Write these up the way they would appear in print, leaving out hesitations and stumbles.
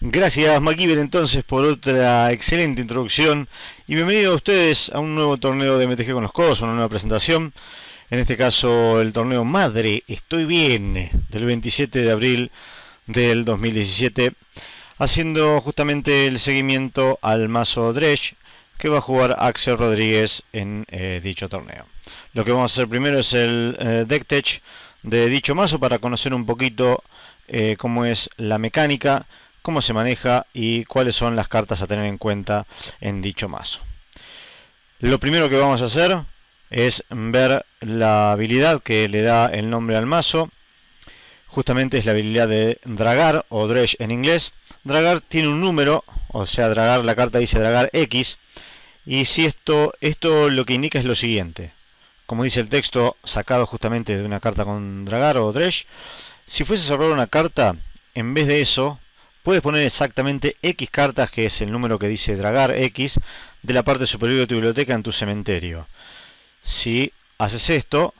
Gracias, MacGyver, entonces, por otra excelente introducción. Y bienvenidos a ustedes a un nuevo torneo de MTG con los codos, una nueva presentación. En este caso, el torneo Madre Estoy Bien, del 27 de abril del 2017, haciendo justamente el seguimiento al mazo Dredge que va a jugar Axel Rodríguez en dicho torneo. Lo que vamos a hacer primero es el deck tech de dicho mazo para conocer un poquito cómo es la mecánica, cómo se maneja y cuáles son las cartas a tener en cuenta en dicho mazo. Lo primero que vamos a hacer es ver la habilidad que le da el nombre al mazo. Justamente es la habilidad de dragar, o dredge en inglés. Dragar tiene un número, o sea, dragar, la carta dice dragar X. Y si esto lo que indica es lo siguiente. Como dice el texto, sacado justamente de una carta con dragar o dredge, si fueses a robar una carta, en vez de eso, puedes poner exactamente X cartas, que es el número que dice dragar X, de la parte superior de tu biblioteca en tu cementerio. Si haces esto,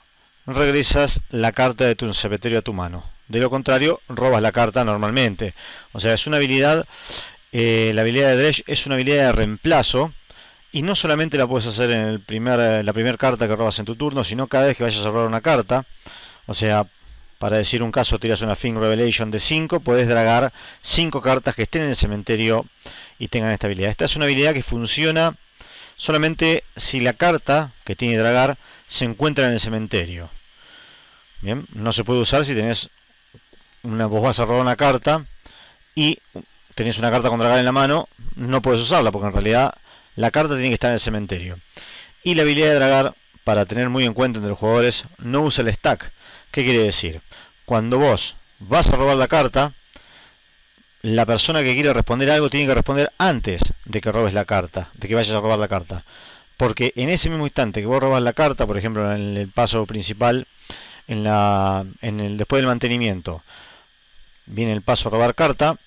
regresas la carta de tu cementerio a tu mano. De lo contrario, robas la carta normalmente. O sea, es una habilidad, la habilidad de Dredge es una habilidad de reemplazo. Y no solamente la puedes hacer en la primera carta que robas en tu turno, sino cada vez que vayas a robar una carta. O sea, para decir un caso, tiras una Fink Revelation de 5, podés dragar 5 cartas que estén en el cementerio y tengan esta habilidad. Esta es una habilidad que funciona solamente si la carta que tiene dragar se encuentra en el cementerio. Bien, no se puede usar si tenés vos vas a robar una carta y tenés una carta con dragar en la mano, no puedes usarla porque en realidad la carta tiene que estar en el cementerio. Y la habilidad de dragar, para tener muy en cuenta entre los jugadores, no usa el stack. ¿Qué quiere decir? Cuando vos vas a robar la carta, la persona que quiere responder algo tiene que responder antes de que robes la carta, de que vayas a robar la carta. Porque en ese mismo instante que vos robas la carta, por ejemplo en el paso principal, después del mantenimiento, viene el paso a robar carta.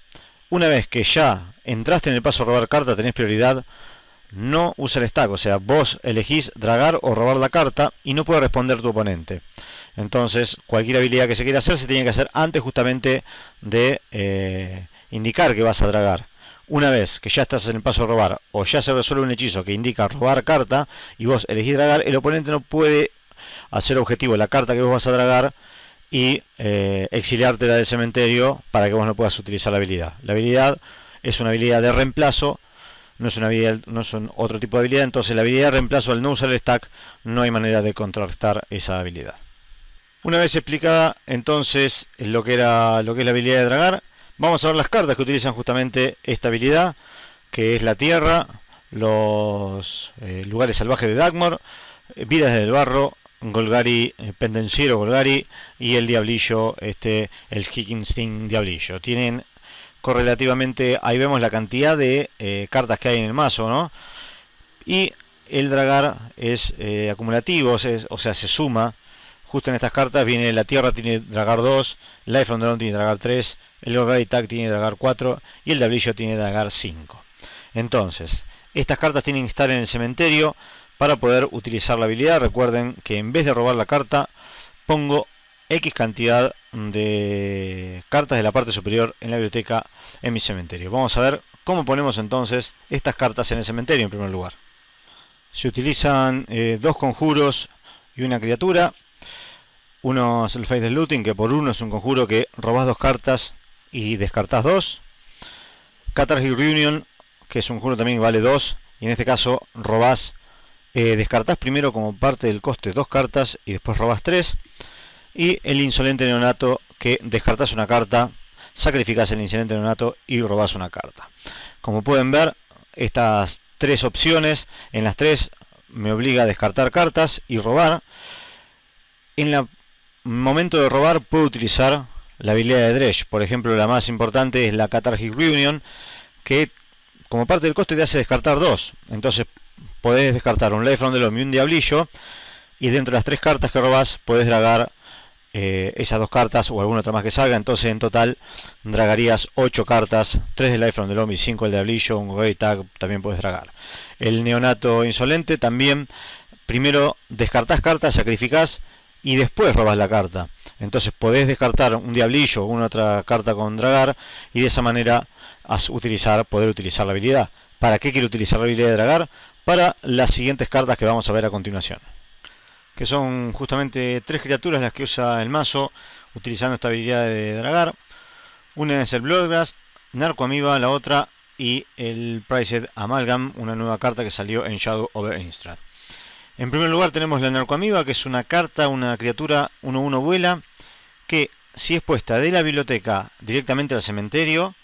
Una vez que ya entraste en el paso a robar carta, tenés prioridad. No usa el stack, o sea, vos elegís dragar o robar la carta y no puede responder tu oponente. Entonces, cualquier habilidad que se quiera hacer se tiene que hacer antes justamente de indicar que vas a dragar. Una vez que ya estás en el paso a robar o ya se resuelve un hechizo que indica robar carta y vos elegís dragar, el oponente no puede hacer objetivo la carta que vos vas a dragar y exiliártela del cementerio para que vos no puedas utilizar la habilidad. La habilidad es una habilidad de reemplazo. No es una habilidad, no es otro tipo de habilidad, entonces la habilidad de reemplazo, al no usar el stack, no hay manera de contrarrestar esa habilidad. Una vez explicada entonces lo que es la habilidad de dragar, vamos a ver las cartas que utilizan justamente esta habilidad, que es la tierra, los lugares salvajes de Dagmor, vidas del barro, Golgari, pendenciero Golgari y el diablillo, el Kicking Sting diablillo. Tienen correlativamente, ahí vemos la cantidad de cartas que hay en el mazo, ¿no? Y el dragar es acumulativo, o sea, se suma. Justo en estas cartas viene la tierra, tiene dragar 2, Life from the Dawn tiene dragar 3, el Golgari Tag tiene dragar 4 y el diablillo tiene dragar 5. Entonces, estas cartas tienen que estar en el cementerio para poder utilizar la habilidad. Recuerden que en vez de robar la carta, pongo X cantidad de cartas de la parte superior en la biblioteca en mi cementerio. Vamos a ver cómo ponemos entonces estas cartas en el cementerio en primer lugar. Se utilizan dos conjuros y una criatura. Uno es el Faithless Looting, que por uno es un conjuro que robás 2 cartas y descartás 2. Cathartic Reunion, que es un conjuro también que vale 2, y en este caso robás, descartás primero como parte del coste 2 cartas y después robás 3. Y el Insolente Neonato, que descartás una carta, sacrificás el Insolente Neonato y robás una carta. Como pueden ver, estas 3 opciones, en las 3 me obliga a descartar cartas y robar. En el momento de robar puedo utilizar la habilidad de Dredge. Por ejemplo, la más importante es la Cathartic Reunion, que como parte del coste te hace descartar 2. Entonces podés descartar un Life from the Loam y un diablillo, y dentro de las 3 cartas que robás podés dragar esas 2 cartas o alguna otra más que salga. Entonces en total dragarías 8 cartas, 3 de Life from the Loam y 5 el diablillo. Un Great Tag también puedes dragar. El Neonato Insolente también, primero descartás cartas, sacrificás y después robas la carta. Entonces podés descartar un diablillo o una otra carta con dragar y de esa manera poder utilizar la habilidad. ¿Para qué quiero utilizar la habilidad de dragar? Para las siguientes cartas que vamos a ver a continuación, que son justamente 3 criaturas las que usa el mazo utilizando esta habilidad de dragar. Una es el Bloodghast, Narcomoeba la otra, y el Prized Amalgam, una nueva carta que salió en Shadow over Innistrad. En primer lugar tenemos la Narcomoeba, que es una carta, una criatura 1/1 vuela, que si es puesta de la biblioteca directamente al cementerio,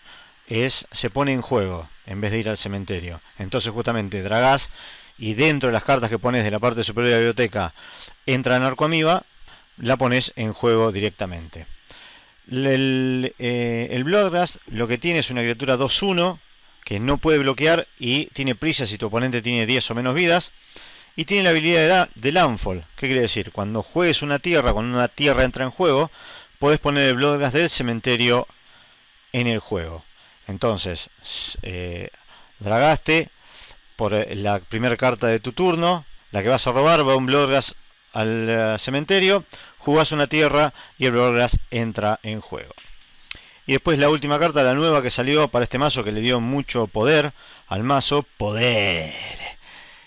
se pone en juego en vez de ir al cementerio. Entonces justamente dragás y dentro de las cartas que pones de la parte superior de la biblioteca entra Narcomoeba, la pones en juego directamente. El Bloodghast lo que tiene es una criatura 2/1 que no puede bloquear y tiene prisa si tu oponente tiene 10 o menos vidas. Y tiene la habilidad de Landfall. ¿Qué quiere decir? Cuando juegues una tierra, cuando una tierra entra en juego, podés poner el Bloodghast del cementerio en el juego. Entonces, dragaste por la primera carta de tu turno, la que vas a robar, va un Bloodghast al cementerio, jugás una tierra y el Bloodghast entra en juego. Y después la última carta, la nueva que salió para este mazo, que le dio mucho poder al mazo,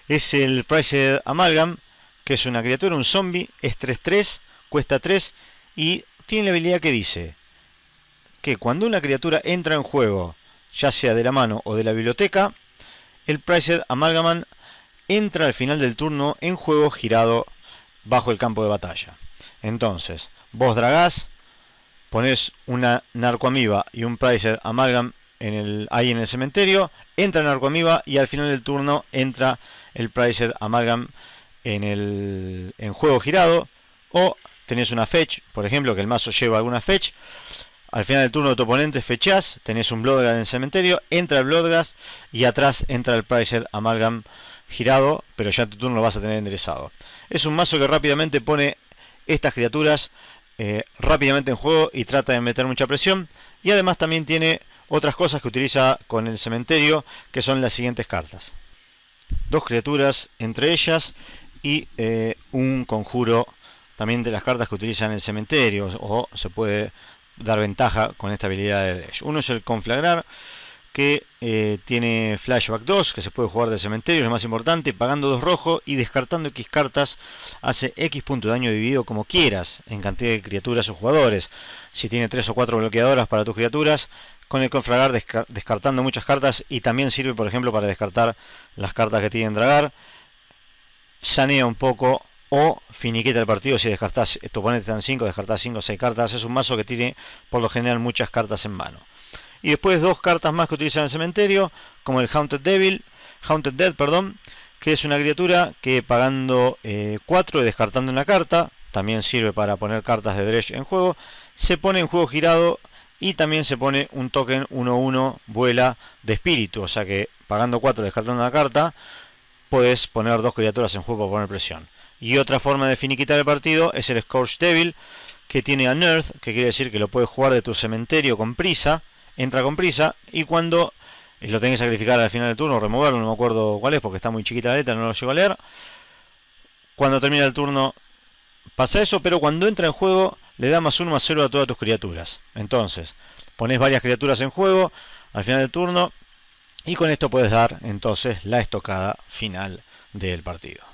es el Prized Amalgam, que es una criatura, un zombie, es 3/3, cuesta 3 y tiene la habilidad que dice que cuando una criatura entra en juego, ya sea de la mano o de la biblioteca, el Prized Amalgam entra al final del turno en juego girado bajo el campo de batalla. Entonces, vos dragás, pones una Narcomoeba y un Prized Amalgam ahí en el cementerio, entra Narcomoeba y al final del turno entra el Prized Amalgam en juego girado. O tenés una fetch, por ejemplo, que el mazo lleva alguna fetch. Al final del turno de tu oponente fechás, tenés un Bloodghast en el cementerio, entra el Bloodghast y atrás entra el Prized Amalgam girado, pero ya tu turno lo vas a tener enderezado. Es un mazo que rápidamente pone estas criaturas rápidamente en juego y trata de meter mucha presión. Y además también tiene otras cosas que utiliza con el cementerio, que son las siguientes cartas. 2 criaturas entre ellas y un conjuro también de las cartas que utiliza en el cementerio, o se puede dar ventaja con esta habilidad de Dredge. Uno es el Conflagrar, que tiene Flashback 2, que se puede jugar de cementerio, es lo más importante, pagando 2 rojo y descartando X cartas, hace X punto de daño dividido como quieras, en cantidad de criaturas o jugadores. Si tiene 3 o 4 bloqueadoras para tus criaturas, con el Conflagrar descartando muchas cartas, y también sirve por ejemplo para descartar las cartas que tienen dragar, sanea un poco o finiquita el partido. Si descartás, tu oponente está en 5, descartás 5 o 6 cartas. Es un mazo que tiene por lo general muchas cartas en mano. Y después 2 cartas más que utilizan en el cementerio, como el Haunted Dead, que es una criatura que pagando 4 y descartando una carta, también sirve para poner cartas de Dredge en juego, se pone en juego girado y también se pone un token 1/1 vuela de espíritu, o sea que pagando 4 y descartando una carta, puedes poner 2 criaturas en juego para poner presión. Y otra forma de finiquitar el partido es el Scourge Devil, que tiene Unearth, que quiere decir que lo puedes jugar de tu cementerio con prisa, entra con prisa, y cuando lo tenés que sacrificar al final del turno, removerlo, no me acuerdo cuál es porque está muy chiquita la letra, no lo llego a leer. Cuando termina el turno pasa eso, pero cuando entra en juego le da +1/+0 a todas tus criaturas. Entonces, pones varias criaturas en juego al final del turno y con esto puedes dar entonces la estocada final del partido.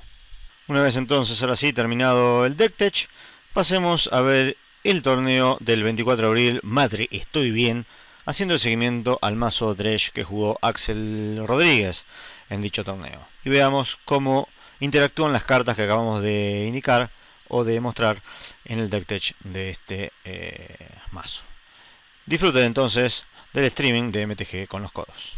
Una vez entonces, ahora sí, terminado el deck tech, pasemos a ver el torneo del 24 de abril, Madre Estoy Bien, haciendo el seguimiento al mazo Dredge que jugó Axel Rodríguez en dicho torneo. Y veamos cómo interactúan las cartas que acabamos de indicar o de mostrar en el deck tech de este mazo. Disfruten entonces del streaming de MTG con los codos.